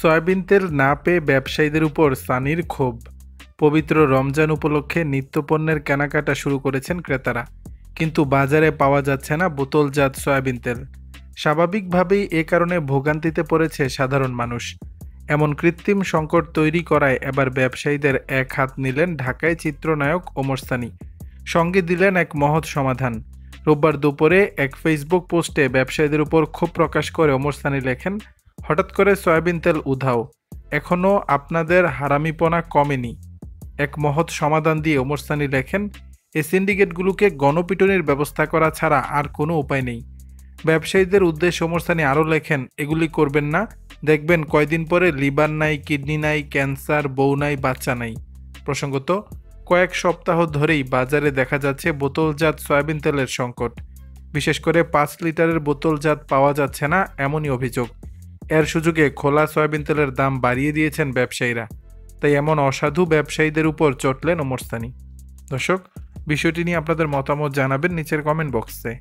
Soybean তেল না পেয়ে ব্যবসায়ীদের উপর সানির ক্ষোভ। পবিত্র রমজান উপলক্ষে নিত্যপণ্যের কেনাকাটা শুরু করেছেন ক্রেতারা, কিন্তু বাজারে পাওয়া যাচ্ছে না বোতলজাত সয়াবিন তেল। স্বাভাবিকভাবেই এ কারণে ভোগান্তিতে পড়েছে সাধারণ মানুষ। এমন কৃত্রিম সংকট তৈরি করায় এবার ব্যবসায়ীদের এক হাত নিলেন ঢাকায় চিত্রনায়ক ওমর সানি, সঙ্গে দিলেন এক মহৎ সমাধান। রোববার দুপুরে এক ফেসবুক পোস্টে ব্যবসায়ীদের উপর ক্ষোভ প্রকাশ করে ওমর সানি লেখেন, হঠাৎ করে সয়াবিন তেল উধাও, এখনও আপনাদের হারামিপনা কমেনি। এক মহৎ সমাধান দিয়ে ওমর সানি লেখেন, এই সিন্ডিকেটগুলোকে গণপিটুনির ব্যবস্থা করা ছাড়া আর কোনো উপায় নেই। ব্যবসায়ীদের উদ্দেশ্যে ওমর সানি আরও লেখেন, এগুলি করবেন না, দেখবেন কয়দিন পরে লিভার নাই, কিডনি নাই, ক্যান্সার, বউ নাই, বাচ্চা নাই। প্রসঙ্গত, কয়েক সপ্তাহ ধরেই বাজারে দেখা যাচ্ছে বোতলজাত সয়াবিন তেলের সংকট। বিশেষ করে 5 লিটারের বোতলজাত পাওয়া যাচ্ছে না এমনই অভিযোগ। এর সুযোগে খোলা সয়াবিন তেলের দাম বাড়িয়ে দিয়েছেন ব্যবসায়ীরা। তাই এমন অসাধু ব্যবসায়ীদের উপর চটলেন ওমর সানি। দর্শক, বিষয়টি নিয়ে আপনাদের মতামত জানাবেন নিচের কমেন্ট বক্সে।